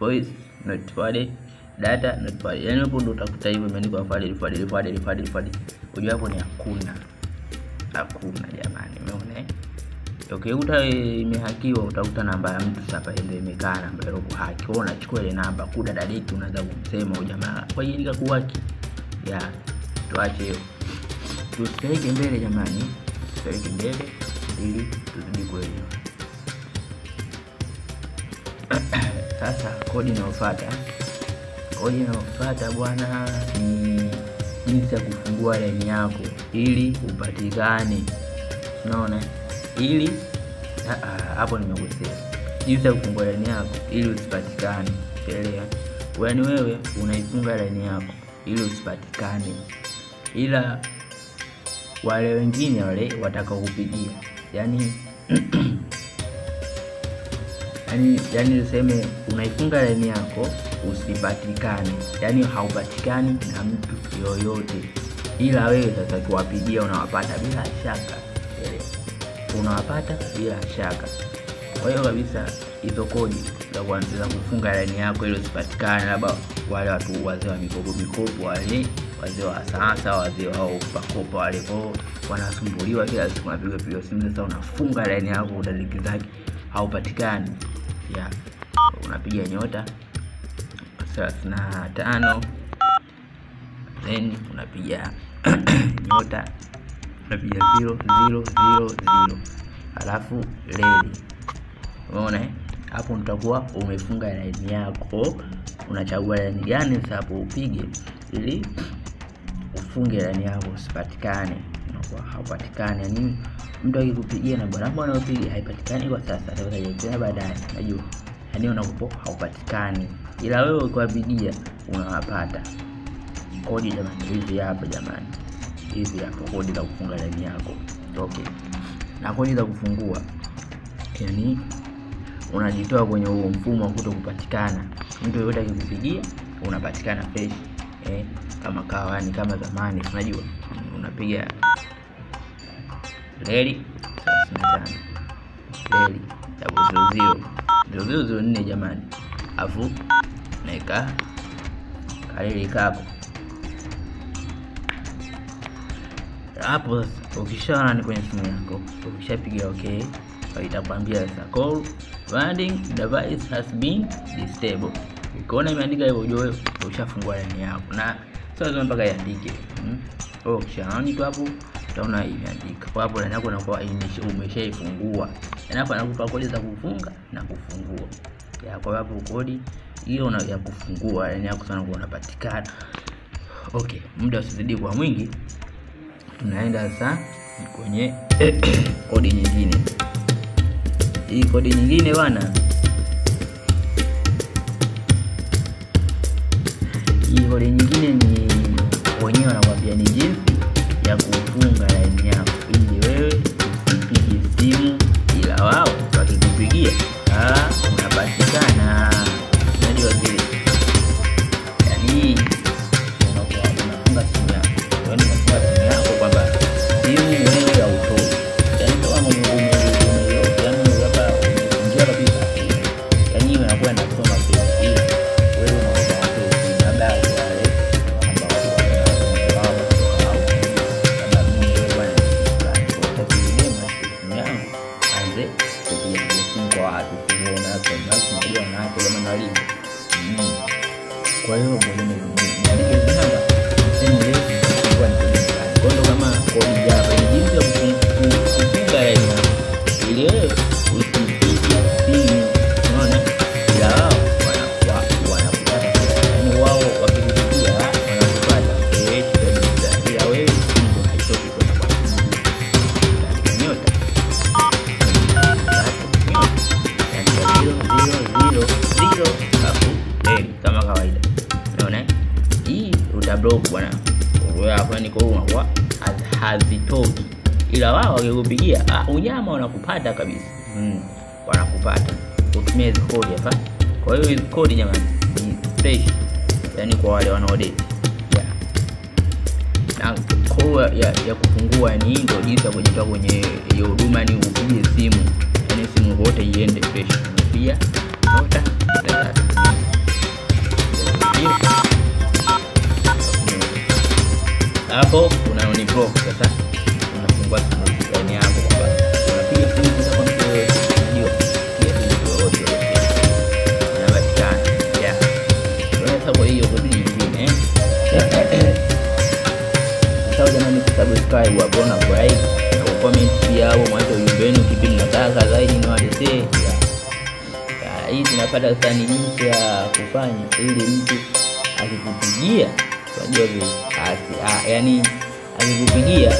voice not forwarded, data not forwarded. Yani hapo ndo utakuta hivyo imeandikwa forwarded. Unajua hapo ni hakuna jamani, umeona? Okay, imehakiwa utakuta namba ya mtu hapa ndio imekaa namba ile kwa haki. Wewe unachukua ile namba kuda date, unaanza kumsema huyo jamaa kwa hiyo nikakuhaki. Tuache hiyo. Tusipeleke mbele jamani. Tusipeleke mbele ili tuzidi kuelewa. Sasa kodi inayofuata bwana ni jinsi ya kufungua line yako ili upatikane. Unaona? Ili hapo nimekosea. Jinsi ya kufungua line yako ili usipatikane. Elewa. Yaani wewe unaifunga line yako ili usipatikane. Ila wale wengine wale watakao kupigia. Yaani useme unaifunga line yako usipatikane. Yaani haupatikani na mtu yoyote. Ila wewe sasa kuwapigia unawapata bila shaka. Unawapata bila shaka. Kwa hiyo kabisa hizo kodi za kuanza kufunga line yako ili usipatikane, labda wale watu wazee wa mikopo wale, wazee wa sasa, wazee wao pakopa wale wanasumbuliwa kila siku napiga simu. Sasa unafunga line yako udaliki zake haupatikani. Unapiga nyota 35 then unapiga nyota unapiga 000 alafu leli. Umeona? Hapo utakuwa umefunga line yako. Unachagua line gani sasa hapo upige ili ufunge line yako usipatikane. Unakuwa haupatikani. Yaani mtu akikupigia na bwana unapiga haipatikani kwa sasa, atakayokuja baadaye. Unajua? Yaani unakuwa haupatikani. Ila wewe ukiwapigia unawapata. Kodi jamani hizi hapa jamani. Hizi hapa kodi za kufunga line yako. Okay. Na kodi za kufungua. Yaani unajitoa kwenye huo mfumo wa kutokupatikana. Mtu yote akikupigia unapatikana fresh. Kama kawani kama zamani unajua. Unapiga leli 35 leli 0004 jamani. Afu naika kaleli kako. Hapo ukishaona ni kwenye simu yako, ukishapiga okay, itakwambia sasa call banding device has been disabled. Ukiona imeandika hivyo ujue ushafungua line yako. Na sasa mpaka iandike. Ukishaona tu hapo utaona imeandika. Kwa hapo line yako inakuwa umeshaifungua. Na hapa anakupa kodi za kufunga na kufungua. Kwa hapo kodi hiyo ya kufungua line yako sana unapatikana. Okay, muda usizidi kwa mwingi. Tunaenda sasa kwenye kodi nyingine. Hii kodi nyingine bwana. Hii kodi nyingine ni wenyewe wanakuambia ni jinsi ya kufunga line yako ili wewe usipige simu ila wao wakikupigia unapatikana. Unajua vile. Yaani unafunga simu yako. Yaani unafunga simu yako kwamba simu wewe hautoi. Yaani kama mwenye kwa hiyo mwalimu niandike namba sema leo kwa nini kwa ndo kama kodi ya jinsi ya kufunga line ili wewe usipige simu. Unaona? Ila wao wanakupata. Yaani wao wakikupigia wanakupata. Ila wewe ndio haitoki kwa sababu nyota kama kawaida. Unaona? Hii utablock bwana. Wewe hapa ni kwa unakuwa hazitoki. Ila wao wakikupigia unyama wanakupata kabisa. Wanakupata. Utumie hizo kodi hapa. Kwa hiyo hizo kodi jamani ni special. Yaani kwa wale wanaodate. Na kwa ya kufungua ni ndio jinsi ya kujitoa kwenye hiyo huduma ni upige simu. Yaani simu yote iende fresh. Pia nota hapo unaoni block sasa. Unafungua line yako kwamba unapiga simu sasa kwa mtu wewe unajua pia ndio audio inapatikana. Yeah. Unaweza kwa hiyo kwa nyingine sasa jamani, subscribe hapo na like na comment pia hapo mwache ujumbe wenu kipi mnataka zaidi ni wadese. Hii tunapata sani jinsi ya kufanya ili mtu akikupigia unajua vile yani akikupigia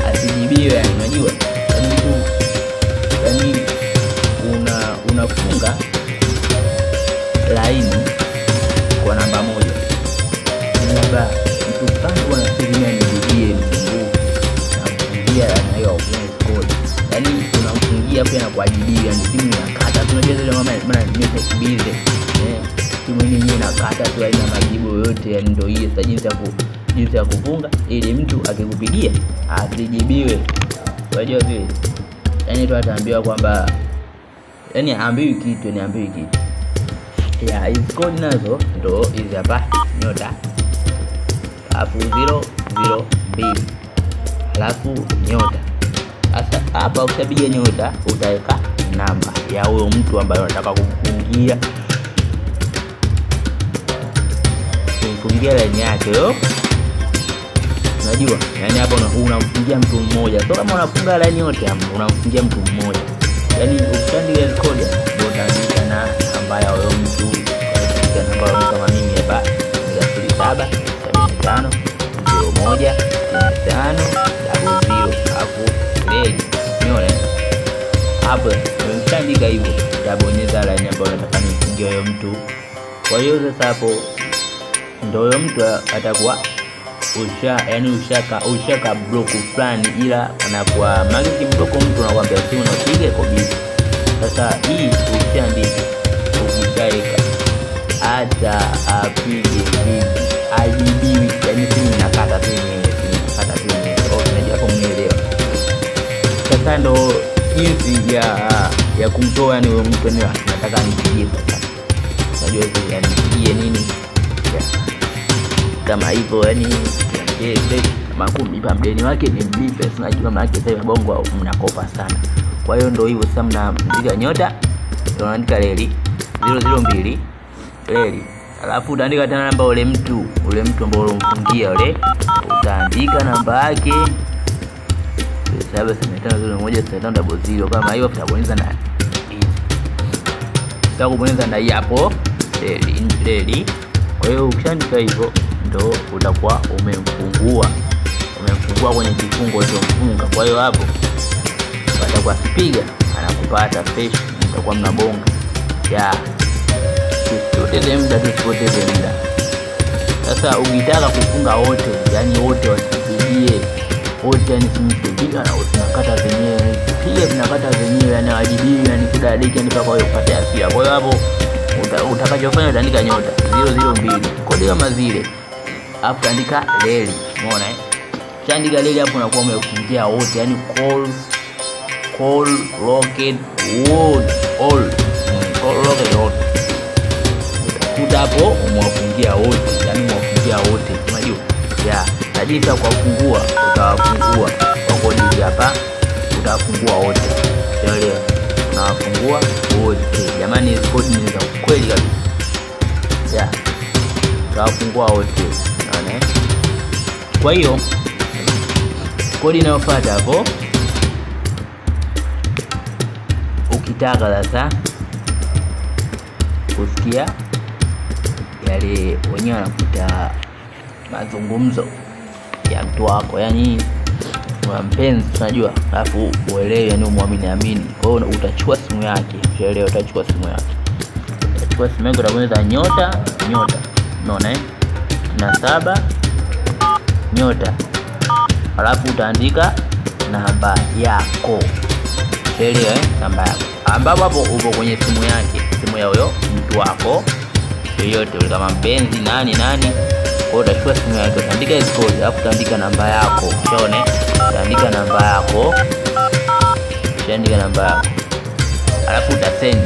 asijibiwe, yani unajua mtu yani unafunga line kwa namba moja, labda mtu fulani anategemea nijibie mfunguo na kufungia na hiyo code, yani unamfungia pia na kuajibia, yani simu inakata. Tunajua zile maana message busy simu yenyewe inakata tu, haina majibu yote, yani ndio hiyo sasa jinsi ya kufunga ili mtu akikupigia asijibiwe. Unajua vile yani tu ataambiwa kwamba yani aambiwi kitu, ni aambiwi kitu. Ya hizo code nazo ndo hizi hapa nyota alafu 002 alafu nyota. Sasa hapa ukishapiga nyota utaweka namba ya huyo mtu ambaye unataka kufungia line yake yo. Unajua yani hapo unamfungia mtu mmoja, so kama unafunga line yote hapo unamfungia mtu mmoja, yani ukishaandika code ndio utaandika na namba ya huyo mtu, kwa namba ya kama mimi hapa 0775 01 500 hapo ready. Unaona hapo ukishaandika hivyo utabonyeza line ambayo unataka nifungie huyo mtu. Kwa hiyo sasa hapo ndio huyo mtu atakuwa ushaka block fulani, ila anakuwa magiki block mtu anakuambia simu unapige kabisa. Sasa hii ukishaandika ukishaika hata apige vipi ajibiwi, yani simu inakata tu yenyewe. Unajua hapo mnielewa. Sasa ndo jinsi ya kumtoa yani huyo mtu ni nataka nipigie sasa. Unajua hivi yani nipigie nini kama hivyo, yani makumi pa mdeni wake ni mlipe. Unajua maana sasa bongo mnakopa sana. Kwa hiyo ndio hivyo sasa, mnapiga nyota unaandika leli 002 leli, alafu utaandika tena namba ule mtu ambao unamfungia ule, utaandika namba yake 77501 kama hiyo. Utabonyeza na utabonyeza na hapo leli. Kwa hiyo ukishaandika hivyo ndo utakuwa umemfungua kwenye kifungo cha mfunga. Kwa hiyo hapo watakuwa kipiga anakupata fresh, mtakuwa mnabonga ya usipoteze muda. Sasa ukitaka kufunga wote, yani wote wasipigie wote, yani simpigia na usinakata zenyewe pia zinakata zenyewe, yani wajibii yani kudadiki yani mpaka wewe upate hasira. Kwa hiyo hapo utakachofanya utaandika nyota 002 kodi kama zile, hapo andika leli. Umeona Ukiandika leli hapo unakuwa umefungia wote, yani call rocket wood all call rocket wote. Utakuta hapo umewafungia wote, yani umewafungia wote. Unajua? Ya, najisa kwa kufungua, utawafungua kwa kodi hapa, utafungua wote. Unaelewa? Unawafungua wote. Jamani hizo kodi ni za kweli kabisa. Ya. Utawafungua wote. Unaona? Kwa hiyo kodi inayofuata hapo, ukitaka sasa kusikia yale wenyewe wanakuta mazungumzo ya mtu wako, yani wa mpenzi, unajua, alafu uelewe, yani umwamini. Kwa hiyo utachukua simu yake, uelewe, utachukua simu yake, utabonyeza nyota, unaona na 7 nyota, alafu utaandika namba yako, uelewe, namba yako, ambapo hapo upo kwenye simu yake, simu ya huyo mtu wako yoyote, kama mpenzi nani. Kwa utachukua simu yake, utaandika hizo code, alafu utaandika namba yako. Unaona? Utaandika namba yako. Utaandika namba yako. alafu utasend,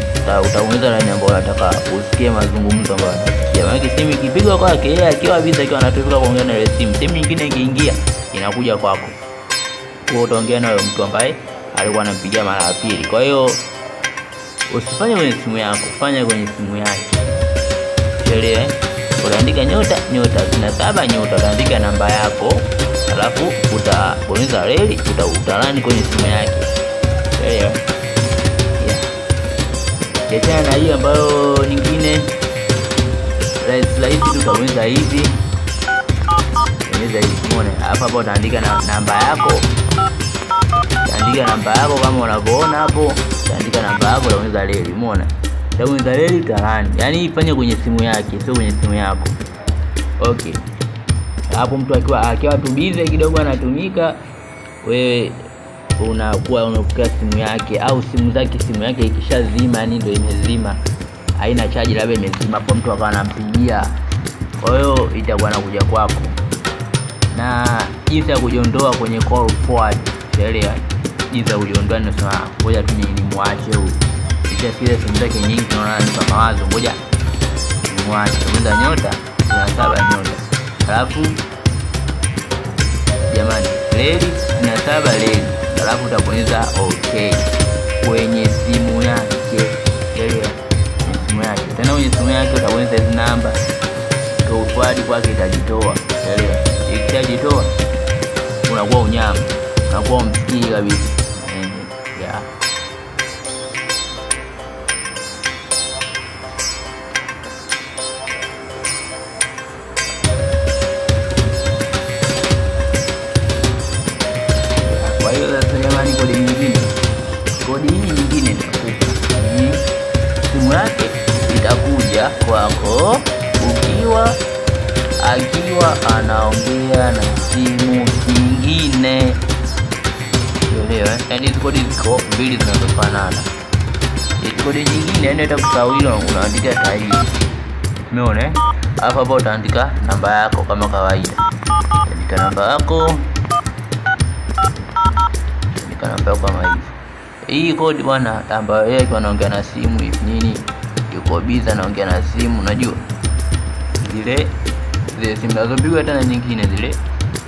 utaongeza line ambayo unataka usikie mazungumzo ambayo unasikia. Maana simu ikipigwa kwake yeye akiwa busy, akiwa anatumika kuongea na ile simu nyingine ikiingia inakuja kwako, kwa utaongea na yule mtu ambaye alikuwa anampigia mara ya pili. Kwa hiyo usifanye kwenye simu yako, fanya kwenye simu yake. Elewa, utaandika *7 utaandika namba yako, alafu utabonyeza reli, utalani kwenye simu yake. Elewa. Kiachana na hiyo ambayo nyingine rahisi tutabonyeza hivi. Bonyeza hivi, umeona? Hapa utaandika namba yako. Andika namba yako kama unavyoona hapo. Andika namba yako, utaongeza reli, umeona? Utaongeza reli utalani. Yaani ifanye kwenye simu yake, sio kwenye simu yako. Okay. Hapo mtu akiwa tu busy kidogo anatumika, wewe unakuwa unapokea simu yake au simu yake ikishazima, yani ndio imezima, haina charge, labda imezima kwa mtu akawa anampigia. Kwa hiyo itakuwa inakuja kwako. Na jinsi ya kujiondoa kwenye call forward, elewa. Jinsi ya kujiondoa, ninasema ngoja tu nimwache huyu. Kisha zile simu zake nyingi tunaona ni kama mawazo, ngoja nimwache. Tumeza *7 alafu jamani, reli *7 reli, alafu utabonyeza okay kwenye simu yake. Elewa, simu yake. Tena kwenye simu yake utabonyeza hizo namba, ndio forward kwake itajitoa. Elewa, ikishajitoa unakuwa unyama, unakuwa msikii kabisa. Yeah. Kwa hiyo sasa jamani, kodi hii nyingine simu yake itakuja kwako akiwa anaongea na simu nyingine. Unaelewa? Yaani kodi ziko mbili zinazofanana. Kodi nyingine ndio itakusawia, unaandika tarehe. Umeona? Hapa utaandika namba yako kama kawaida. Andika namba yako. Andika namba yako kama hivi. Hii kodi bwana ambayo yeye anaongea na simu hivi nini? Yuko busy anaongea na simu, unajua? Zile simu zinazopigwa tena nyingine zile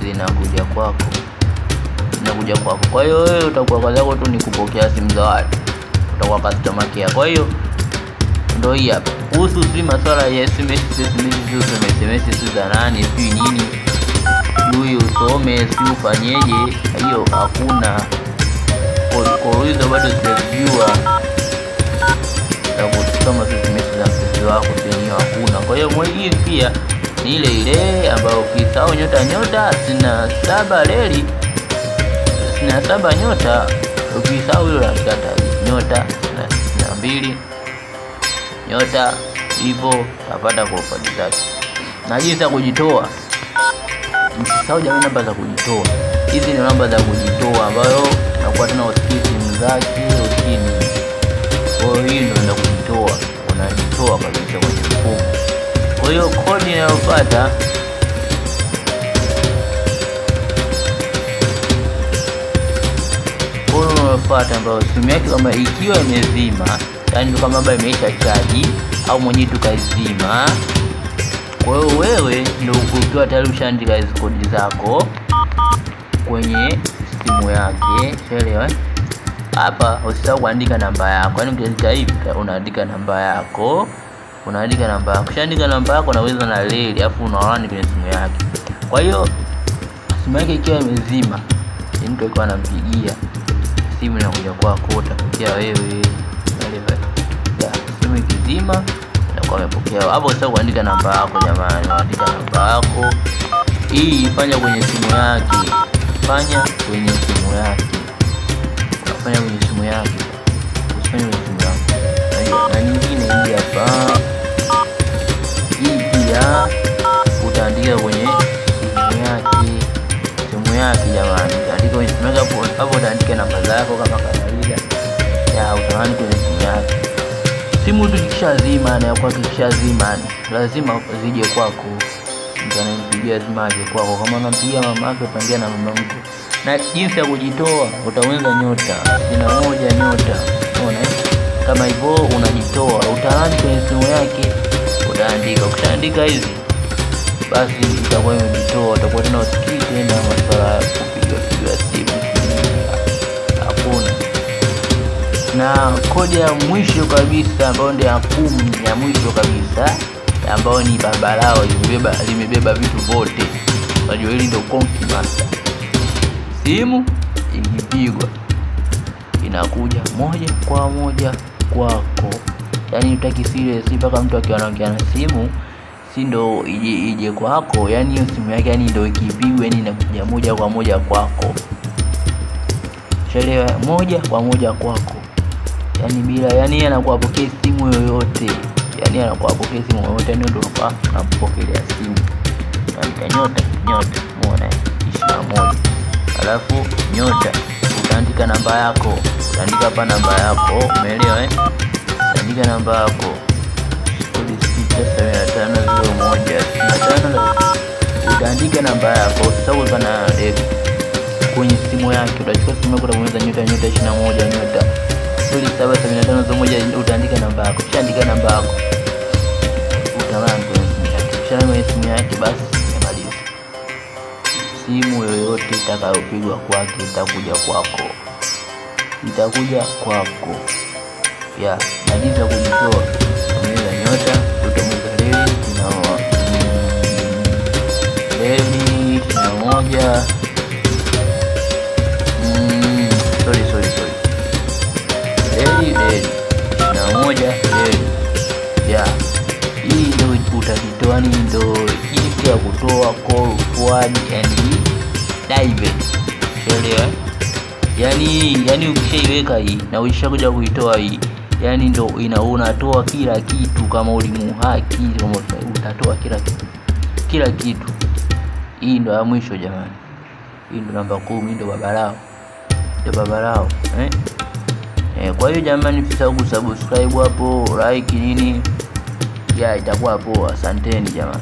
zinakuja kwako. Kwa hiyo wewe utakuwa kazi yako tu ni kupokea simu za watu. Utakuwa customer care. Kwa hiyo ndio hii hapa. Kuhusu masuala ya SMS za nani, si nini, huyu usome, si ufanyeje, hiyo hakuna. Kwa hizo bado sijajua. Kama SMS za mpenzi wako sio, hakuna. Kwa hiyo hii pia ni ile ambayo ukisahau *7 reli *7 ukisahau hilo unakata *2 hivyo utapata kwa ufadi zake. Na jinsi ya kujitoa, msisahau jamani namba za kujitoa. Hizi ni namba za kujitoa ambayo unakuwa tena usikie simu zake usini. Kwa hiyo ndio kujitoa, unajitoa kabisa kwenye mfumo. Kwa hiyo kodi inayopata ambayo simu yake kama ikiwa imezima, yani kama baba imeisha chaji au mwenyewe tukazima. Kwa hiyo wewe ndio ukiwa tayari ushaandika hizo kodi zako kwenye simu yake. Elewa. Hapa usisahau kuandika namba yako. Yaani ukiandika hivi unaandika namba yako. Ukishaandika namba yako unaweza na reli afu unaona kwenye simu yake. Kwa hiyo simu yake ikiwa imezima, mtu alikuwa anampigia, simu inakuja kwako, utapokea wewe. Elewa. Simu ikizima inakuwa imepokea. Hapo usisahau kuandika namba yako jamani. Unaandika namba yako. Hii fanya kwenye simu yake. Usifanye kwenye simu yake. Na nyingine hii hapa. Hii pia utaandika kwenye simu yake jamani. Utaandika kwenye simu yake hapo, utaandika namba zako kama kawaida. Utaandika kwenye simu yake. Simu tukishazima na kwa kishazima lazima zije kwako. Mtanipigia lazima aje kwako. Kama unampigia mama yako, pangia na mama mtu. Na jinsi ya kujitoa, utaweza *1 unaona. kama hivyo unajitoa. Utalani kwenye simu yake, utaandika. Ukishaandika hizi basi itakuwa imejitoa, utakuwa tena usikii tena masuala ya kupiga simu. Hakuna. Na kodi ya mwisho kabisa ambayo ndio ya 10 ya mwisho kabisa, ambayo ni baba lao, limebeba vitu vyote. Unajua hili ndio Konki Master. Simu ikipigwa inakuja moja kwa moja kwako. Yaani utaki serious mpaka mtu akiwa anaongea na simu si ndo ije kwako. Yaani hiyo simu yake yani ndio ikipigwa yani inakuja moja kwa moja kwako. Chelewa moja kwa moja kwako. Yaani bila yani anakuapokea simu yoyote. Yaani anakuapokea simu yoyote ndio unapokelea simu. Nyota muone 21. Alafu nyota utaandika namba yako. Utaandika hapa namba yako. Umeelewa Utaandika namba yako. Kodi 67501. Utaandika namba yako. Sawa kana kwenye simu yake. Utachukua simu yako utabonyeza nyota 21 nyota 077501. Utaandika namba yako. Kishaandika namba yako utalani kwenye simu yake. Kisha simu yake basi imemaliza. Simu yoyote itakayopigwa kwake itakuja kwako. Najiza kujitoa. Tumeza nyota, tutameza leli, tunaoa. Leli, 21. Sorry. Leli, 21, leli. Hii ndio utajitoa, ni ndio jinsi ya kutoa call forward and divert. Elewa? Yaani ukishaiweka hii na ukishakuja kuitoa hii, yaani ndio unatoa kila kitu. Kama ulimuhaki utatoa kila kitu. Hii ndio ya mwisho jamani. Hii ndio namba 10, ndio baba lao. Kwa hiyo jamani, msisahau kusubscribe hapo, like nini. Itakuwa poa. Asanteni jamani.